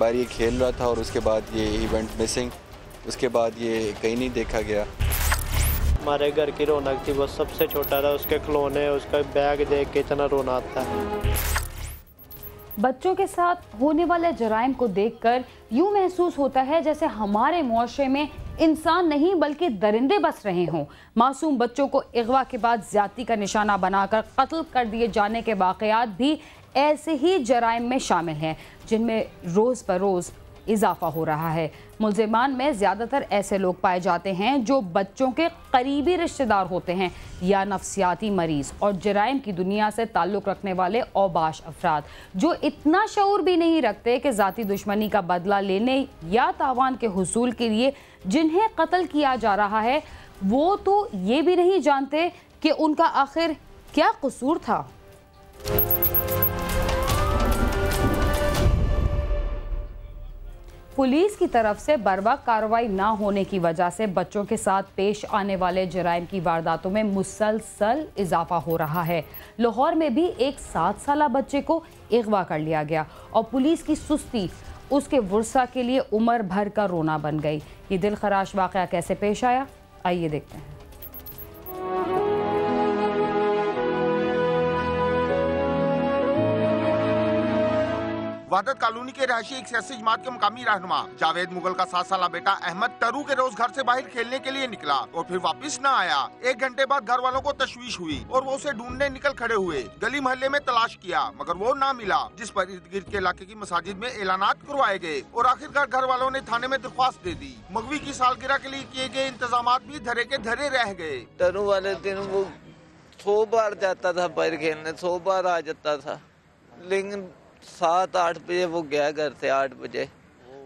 बाहर ये खेल रहा था और उसके बाद ये इवेंट मिसिंग, उसके बाद ये कहीं नहीं देखा गया। हमारे घर की रौनक थी, वो सबसे छोटा था, उसके खिलौने, उसका बैग देख के इतना रोना आता है। बच्चों के साथ होने वाले जराइम को देखकर यूं महसूस होता है जैसे हमारे मुआशरे में इंसान नहीं बल्कि दरिंदे बस रहे हों। मासूम बच्चों को अगवा के बाद ज्यादती का निशाना बनाकर कत्ल कर दिए जाने के वाकयात भी ऐसे ही जराइम में शामिल हैं, जिनमें रोज़ बरोज़ इजाफा हो रहा है। मुल्ज़िमान में ज़्यादातर ऐसे लोग पाए जाते हैं जो बच्चों के करीबी रिश्तेदार होते हैं या नफ्सियाती मरीज़ और जराइम की दुनिया से ताल्लुक़ रखने वाले औबाश अफराद जो इतना शऊर भी नहीं रखते कि ज़ाती दुश्मनी का बदला लेने या तावान के हुसूल के लिए जिन्हें कत्ल किया जा रहा है वो तो ये भी नहीं जानते कि उनका आखिर क्या कसूर था। पुलिस की तरफ से बर्वक्त कार्रवाई ना होने की वजह से बच्चों के साथ पेश आने वाले जराइम की वारदातों में मुसलसल इजाफा हो रहा है। लाहौर में भी एक 7 साला बच्चे को अगवा कर लिया गया और पुलिस की सुस्ती उसके वर्सा के लिए उम्र भर का रोना बन गई। ये दिलखराश वाक़या कैसे पेश आया, आइए देखते हैं। वहदत कॉलोनी के रहायशी एक सियासी जमात के मुकामी रहनुमा जावेद मुगल का 7 साला बेटा अहमद टरू के रोज घर से बाहर खेलने के लिए निकला और फिर वापस न आया। 1 घंटे बाद घर वालों को तशवीश हुई और वो उसे ढूंढने निकल खड़े हुए। गली मोहल्ले में तलाश किया मगर वो ना मिला, जिस पर इर्द गिर्द के इलाके की मसाजिद में ऐलानात करवाए गए और आखिरकार घर वालों ने थाने में दरख्वास्त दे दी। मगवी की सालगिरह के लिए किए गए इंतजाम भी धरे के धरे रह गए। टरू वाले दिन वो 100 बार जाता था बाहर खेलने, 100 बार आ जाता था, लेकिन 7-8 बजे वो गया घर से। 8 बजे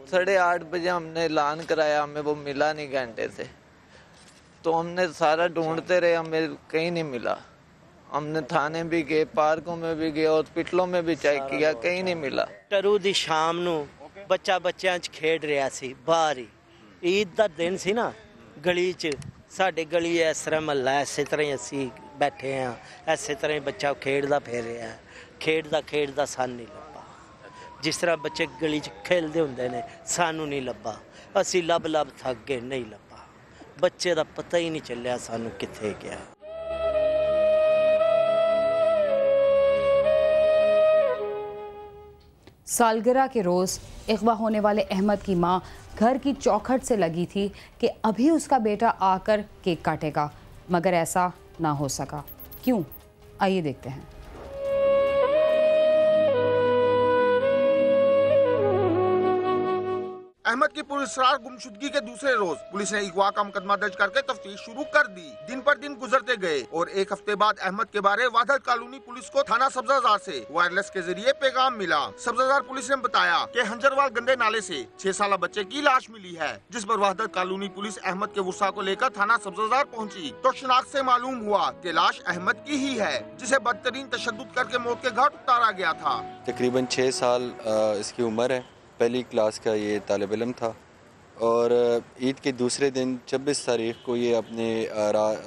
8:30 बजे हमने ऐलान कराया, हमें वो मिला नहीं घंटे से। तो हमने सारा ढूंढते रहे, हमें कहीं नहीं मिला। हमने थाने भी गए, पार्कों में भी गए, हॉस्पिटलों में भी चेक किया, कहीं नहीं मिला। टरू दी शाम नू बच्चा बच्चों च खेड रहा सी बाहर ही। ईद दा दिन सी ना, गली च साडे गली इस तरह महल्ला इस तरह असी बैठे हैं, इस तरह बच्चा खेडदा फिर रहा है। खेडदा सन नहीं लब्बा, जिस तरह बच्चे गली च खेलते होंगे ने, सानू नहीं लब्बा। असी लब थक गए, नहीं लब्बा। बच्चे का पता ही नहीं चलिया सानू कित्थे गया। सालगिरह के रोज़ अगवा होने वाले अहमद की मां घर की चौखट से लगी थी कि अभी उसका बेटा आकर केक काटेगा, मगर ऐसा ना हो सका। क्यों, आइए देखते हैं। अहमद की पुरस्कार गुमशुदगी के दूसरे रोज पुलिस ने अगवा का मुकदमा दर्ज करके तफ्तीश शुरू कर दी। दिन पर दिन गुजरते गए और 1 हफ्ते बाद अहमद के बारे वहदत कॉलोनी पुलिस को थाना सब्जाजार से वायरलेस के जरिए पैगाम मिला। सब्जाजार पुलिस ने बताया कि हंजरवाल गंदे नाले से 6 साला बच्चे की लाश मिली है, जिस पर वहदत कॉलोनी पुलिस अहमद के वर्सा को लेकर थाना सब्जाजार पहुँची तो शिनाख्त से मालूम हुआ कि लाश अहमद की ही है, जिसे बदतरीन तशद्दुद करके मौत के घाट उतारा गया था। तकरीबन 6 साल इसकी उम्र है, पहली क्लास का ये तालिब इल्म था और ईद के दूसरे दिन 26 तारीख को ये अपने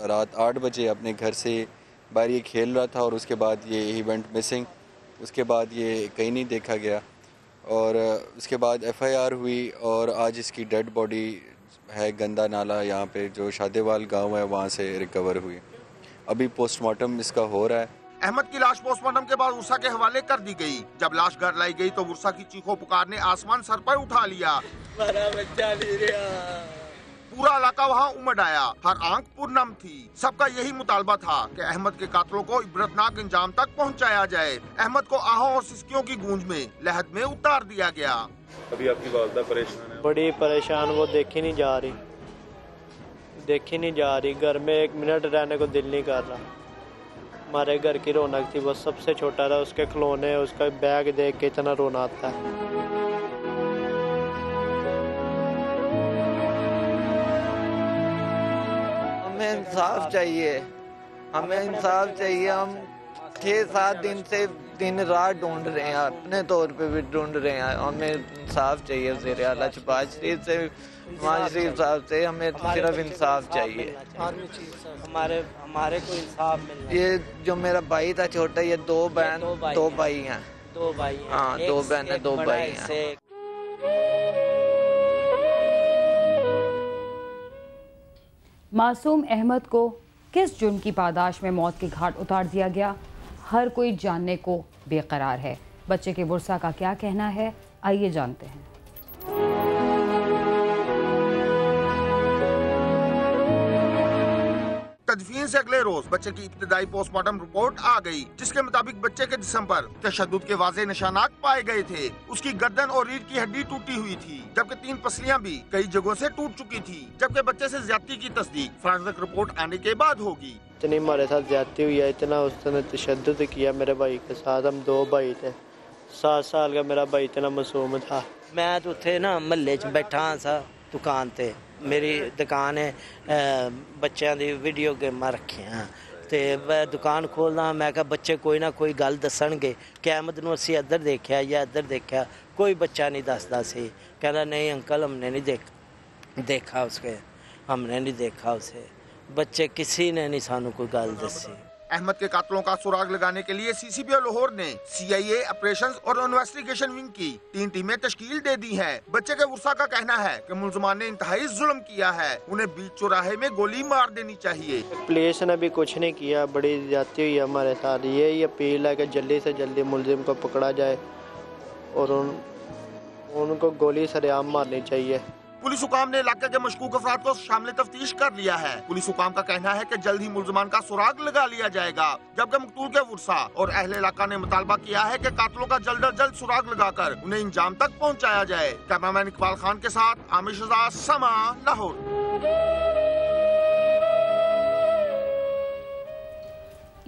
रात 8 बजे अपने घर से बाहर ये खेल रहा था और उसके बाद ये इवेंट मिसिंग, उसके बाद ये कहीं नहीं देखा गया और उसके बाद FIR हुई और आज इसकी डेड बॉडी है गंदा नाला यहाँ पे जो शादेवाल गांव है वहाँ से रिकवर हुई। अभी पोस्टमार्टम इसका हो रहा है। अहमद की लाश पोस्टमार्टम के बाद वर्सा के हवाले कर दी गई। जब लाश घर लाई गई तो वर्सा की चीखों पुकार ने आसमान सर पर उठा लिया। बच्चा नहीं रहा। पूरा इलाका वहाँ उमड़ आया, हर आंख पुरनम थी। सबका यही मुतालबा था कि अहमद के कातलों को इबरतनाक इंजाम तक पहुँचाया जाए। अहमद को आहों और सिसकियों की गूंज में लहद में उतार दिया गया। अभी आपकी वालदा परेशान है? बड़ी परेशान, वो देखी नहीं जा रही। घर में 1 मिनट रहने को दिल नहीं कर रहा। हमारे घर की रौनक थी, वो सबसे छोटा था, उसके खिलौने, उसका बैग देख के इतना रोना आता है। हमें इंसाफ चाहिए, हम 6-7 दिन से दिन रात ढूंढ रहे हैं, अपने तौर पे भी ढूंढ रहे हैं। हमें इंसाफ चाहिए वज़ीर आला शहबाज शरीफ से, नवाज शरीफ साहब से, हमें सिर्फ इंसाफ चाहिए। हमारे को इंसाफ मिलना। ये जो मेरा भाई था छोटा, ये 2 बहन 2 भाई हैं। 2 भाई हैं। हाँ, 2 बहन 2 भाई हैं। मासूम अहमद को किस जुर्म की पादाश में मौत के घाट उतार दिया गया, हर कोई जानने को बेकरार है। बच्चे के बुरसा का क्या कहना है, आइए जानते हैं। तदफीन से अगले रोज बच्चे की इब्तिदाई पोस्टमार्टम रिपोर्ट आ गई, जिसके मुताबिक बच्चे के जिस्म पर तशद्दुद के वाज़े निशानात पाए गए थे। उसकी गर्दन और रीढ़ की हड्डी टूटी हुई थी, जबकि 3 पसलियां भी कई जगहों से टूट चुकी थी। जबकि बच्चे से ज्यादती की तस्दीक फोरेंसिक रिपोर्ट आने के बाद होगी। इतनी हमारे साथ ज्यादती हुई है, इतना उसने तशद्दुद किया मेरे भाई के साथ। हम 2 भाई थे, 7 साल का मेरा भाई इतना मासूम था। मैं तो उत्थे ना महल्ले च बैठा सा दुकान ते, मेरी दुकान है बच्चों की वीडियो गेमां रखियां ते मैं दुकान खोलदा, मैं कहा बच्चे कोई ना कोई गल दसणगे कि अहमद नूं असीं इधर देखिया या इधर देखिया। कोई बच्चा नहीं दसदा सी, कहना नहीं अंकल हमने नहीं देखा उसके, हमने नहीं देखा उसे। बच्चे किसी ने नहीं सानू कोई गल दसी। अहमद के कातलों का सुराग लगाने के लिए सीसीबी लाहौर ने CIA ऑपरेशंस और इन्वेस्टिगेशन विंग की 3 टीमें तश्कील दे दी हैं। बच्चे के वर्सा का कहना है कि मुलजमान ने इंतहाई जुल्म किया है, उन्हें बीच चौराहे में गोली मार देनी चाहिए। पुलिस ने भी कुछ नहीं किया, बड़ी ज्यादती हुई हमारे साथ। यही अपील है कि जल्दी से जल्दी मुलजिम को पकड़ा जाए और उनको गोली सरेआम मारनी चाहिए। पुलिस हुकाम ने इलाके के मशकूक अफराद को शामिल तफ्तीश कर लिया है। पुलिस हुकाम का कहना है कि जल्द ही मुलजमान का सुराग लगा लिया जाएगा, जबकि मकतूल के वर्सा और अहले इलाका ने मुतालबा किया है कि कातलों का जल्द अज जल्द सुराग लगाकर उन्हें इंजाम तक पहुंचाया जाए। कैमरामैन इकबाल खान के साथ आमिर शहजाद, समा, लाहौर।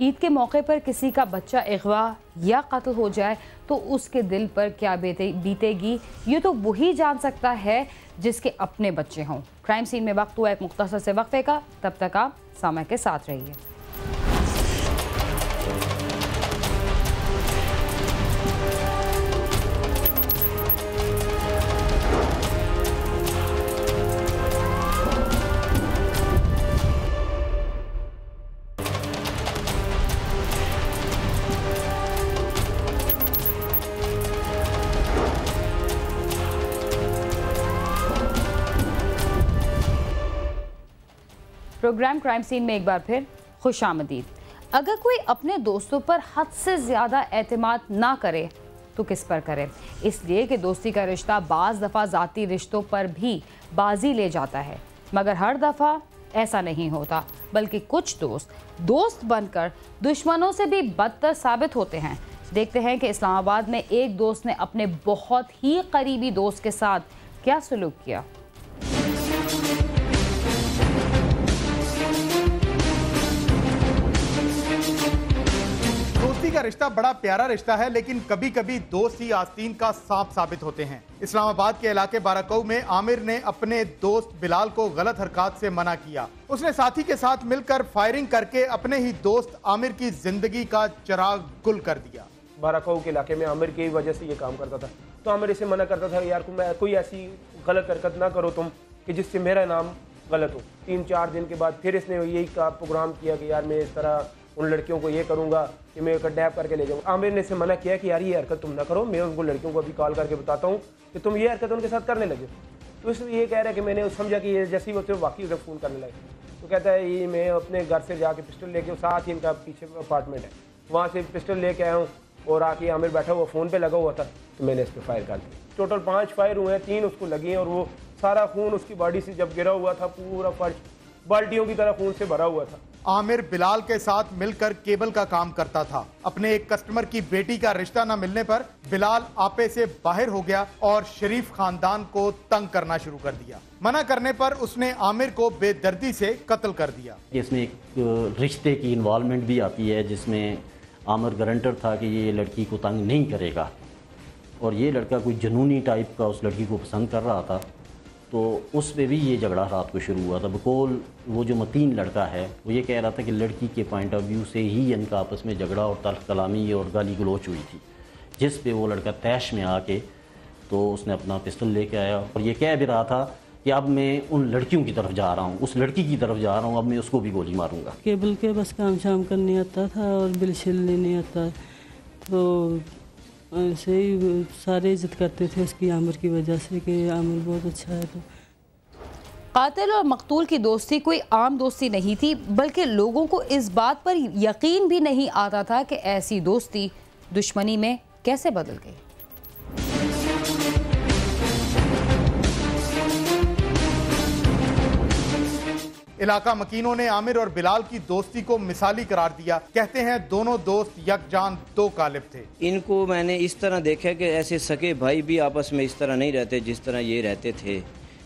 ईद के मौके पर किसी का बच्चा अगवा या कत्ल हो जाए तो उसके दिल पर क्या बीतेगी, ये तो वही जान सकता है जिसके अपने बच्चे हों। क्राइम सीन में वक्त हुआ एक मुख्तसर से वक्फे का, तब तक आप सामा के साथ रहिए। प्रोग्राम क्राइम सीन में एक बार फिर खुशामदीद। अगर कोई अपने दोस्तों पर हद से ज़्यादा एतमाद ना करे तो किस पर करे, इसलिए कि दोस्ती का रिश्ता बाज़ दफ़ा ज़ाती रिश्तों पर भी बाजी ले जाता है। मगर हर दफ़ा ऐसा नहीं होता, बल्कि कुछ दोस्त बनकर दुश्मनों से भी बदतर साबित होते हैं। देखते हैं कि इस्लामाबाद में एक दोस्त ने अपने बहुत ही करीबी दोस्त के साथ क्या सलूक किया। दोस्ती का रिश्ता बड़ा प्यारा रिश्ता है, लेकिन कभी कभी दोस्त ही आस्तीन का सांप साबित होते हैं। इस्लामाबाद के इलाके बाराकऊ में आमिर ने अपने दोस्त बिलाल को गलत हरकत से मना किया। उसने साथी के साथ मिलकर फायरिंग करके अपने ही दोस्त आमिर की जिंदगी का चिराग गुल कर दिया। बाराकऊ के इलाके में आमिर की वजह से ये काम करता था, तो आमिर इसे मना करता था, यार कोई ऐसी गलत हरकत ना करो तुम कि जिससे मेरा नाम गलत हो। 3-4 दिन के बाद फिर इसने यही प्रोग्राम किया कि यार मैं इस तरह उन लड़कियों को ये करूंगा कि मैं किडनैप करके ले जाऊंगा। आमिर ने इसे मना किया कि यार ये हरकत तुम ना करो, मैं उनको लड़कियों को अभी कॉल करके बताता हूँ कि तुम ये हरकत उनके साथ करने लगे। तो इसलिए ये कह रहा है कि मैंने समझा कि ये जैसे ही वो वाकई उसे फ़ोन करने लगे, तो कहता है ये मैं अपने घर से जाके पिस्टल लेके, साथ ही इनका पीछे अपार्टमेंट है, वहाँ से पिस्टल लेके आया हूँ और आके आमिर बैठा हुआ फ़ोन पे लगा हुआ था, तो मैंने इस पर फायर कर दिया। टोटल 5 फायर हुए हैं, 3 उसको लगी हैं और वो सारा खून उसकी बॉडी से जब गिरा हुआ था, पूरा फर्श बाल्टियों की तरह खून से भरा हुआ था। आमिर बिलाल के साथ मिलकर केबल का काम करता था। अपने एक कस्टमर की बेटी का रिश्ता न मिलने पर बिलाल आपे से बाहर हो गया और शरीफ खानदान को तंग करना शुरू कर दिया। मना करने पर उसने आमिर को बेदर्दी से कत्ल कर दिया। इसमें एक रिश्ते की इन्वॉल्वमेंट भी आती है, जिसमें आमिर गारंटर था कि ये लड़की को तंग नहीं करेगा, और ये लड़का कोई जुनूनी टाइप का उस लड़की को पसंद कर रहा था। तो उस पे भी ये झगड़ा रात को शुरू हुआ था। बकौल वो जो मतीन लड़का है वो ये कह रहा था कि लड़की के पॉइंट ऑफ व्यू से ही इनका आपस में झगड़ा और तल्ख कलामी और गाली गलोच हुई थी, जिस पे वो लड़का तैश में आके तो उसने अपना पिस्टल लेके आया और ये कह भी रहा था कि अब मैं उन लड़कियों की तरफ जा रहा हूँ, उस लड़की की तरफ जा रहा हूँ, अब मैं उसको भी गोली मारूंगा। केबल के बस काम शाम करने आता था और बिल शिल लेने आता, तो ऐसे ही सारे इज्जत करते थे उसकी, आमिर की वजह से कि आमिर बहुत अच्छा है। तो कातिल और मकतूल की दोस्ती कोई आम दोस्ती नहीं थी, बल्कि लोगों को इस बात पर यकीन भी नहीं आता था कि ऐसी दोस्ती दुश्मनी में कैसे बदल गई। इलाका मकीनों ने आमिर और बिलाल की दोस्ती को मिसाली करार दिया। कहते हैं दोनों दोस्त यकजान दो कालिब थे। इनको मैंने इस तरह देखा कि ऐसे सगे भाई भी आपस में इस तरह नहीं रहते जिस तरह ये रहते थे।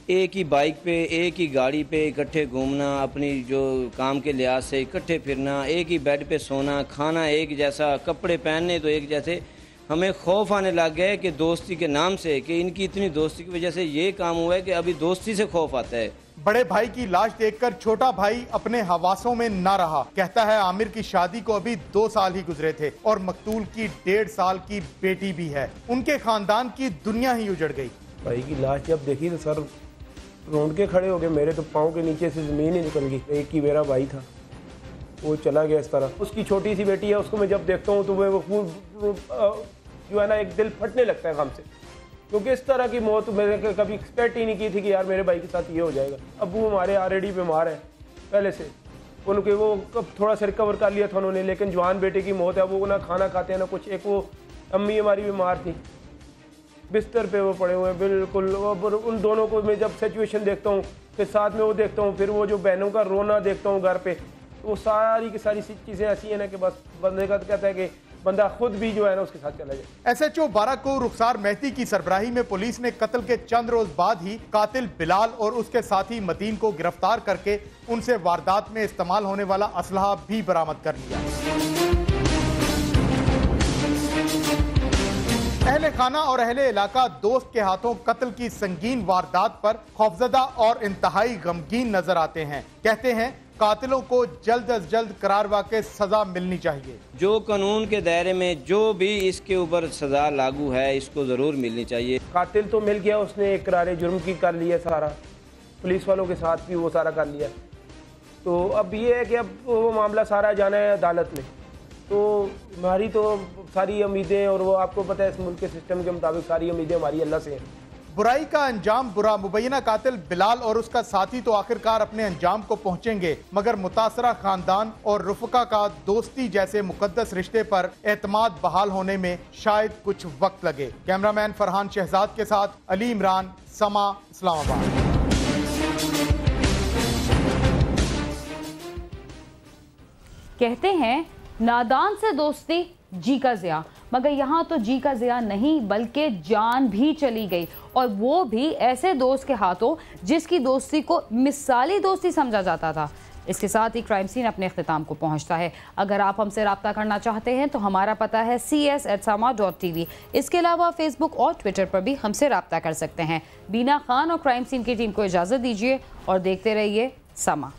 एक ही बाइक पे, एक ही गाड़ी पे इकट्ठे घूमना, अपनी जो काम के लिहाज से इकट्ठे फिरना, एक ही बेड पे सोना, खाना एक जैसा, कपड़े पहनने तो एक जैसे। हमें खौफ आने लग गया है कि दोस्ती के नाम से, कि इनकी इतनी दोस्ती की वजह से ये काम हुआ है कि अभी दोस्ती से खौफ आता है। बड़े भाई की लाश देखकर छोटा भाई अपने हवासों में ना रहा। कहता है आमिर की शादी को अभी 2 साल ही गुजरे थे और मकतूल की 1.5 साल की बेटी भी है। उनके खानदान की दुनिया ही उजड़ गई। भाई की लाश जब देखी तो सर रोंद के खड़े हो गए। मेरे तो पाँव के नीचे से जमीन ही निकल गई। एक ही मेरा भाई था, वो चला गया इस तरह। उसकी छोटी सी बेटी है, उसको मैं जब देखता हूँ तो वो जो है ना एक दिल फटने लगता है गम से, क्योंकि इस तरह की मौत मैंने कभी एक्सपेक्ट ही नहीं की थी कि यार मेरे भाई के साथ ये हो जाएगा। अब वो हमारे ऑलरेडी बीमार है पहले से, उनके वो कब थोड़ा सा रिकवर कर लिया था उन्होंने, लेकिन जवान बेटे की मौत है, वो ना खाना खाते हैं ना कुछ। एक वो अम्मी हमारी बीमार थी, बिस्तर पे वो पड़े हुए हैं बिल्कुल। उन दोनों को मैं जब सिचुएशन देखता हूँ, फिर साथ में वो देखता हूँ, फिर वो जो बहनों का रोना देखता हूँ घर पे, तो वो सारी की सारी चीज़ें ऐसी हैं ना कि बस बंदे का कहता है कि बंदा खुद भी जो है ना उसके साथ चला जाए। SHO 12 को रुखसार मेहदी की सरबराही में पुलिस ने कत्ल के चंद रोज बाद ही कातिल बिलाल और उसके साथी मतीन को गिरफ्तार करके उनसे वारदात में इस्तेमाल होने वाला असलहा भी बरामद कर लिया। अहले खाना और अहले इलाका दोस्त के हाथों कत्ल की संगीन वारदात पर खौफजदा और इंतहाई गमगीन नजर आते हैं। कहते हैं कातिलों को जल्द अज जल्द करार वाक़ई सजा मिलनी चाहिए। जो कानून के दायरे में जो भी इसके ऊपर सजा लागू है, इसको ज़रूर मिलनी चाहिए। कातिल तो मिल गया, उसने इकरार जुर्म की कर लिया सारा, पुलिस वालों के साथ भी वो सारा कर लिया। तो अब ये है कि अब वो मामला सारा जाना है अदालत में। तो हमारी तो सारी उम्मीदें, और वो आपको पता है इस मुल्क के सिस्टम के मुताबिक सारी उम्मीदें हमारी अल्लाह से हैं। बुराई का अंजाम बुरा। मुबैना कातिल बिलाल और उसका साथी तो आखिरकार अपने अंजाम को पहुंचेंगे, मगर मुतासरा खानदान और रुफका का दोस्ती जैसे मुकद्दस रिश्ते पर एतमाद बहाल होने में शायद कुछ वक्त लगे। कैमरामैन फरहान शहजाद के साथ अली इमरान, समा, इस्लामाबाद। कहते हैं नादान से दोस्ती जी का ज़िया, मगर यहाँ तो जी का ज़िया नहीं बल्कि जान भी चली गई, और वो भी ऐसे दोस्त के हाथों जिसकी दोस्ती को मिसाली दोस्ती समझा जाता था। इसके साथ ही क्राइम सीन अपने अख्तिताम को पहुँचता है। अगर आप हमसे रब्ता करना चाहते हैं तो हमारा पता है cs@sama.tv। इसके अलावा फेसबुक और ट्विटर पर भी हमसे रब्ता कर सकते हैं। बीना खान और क्राइम सीन की टीम को इजाज़त दीजिए और देखते रहिए समा।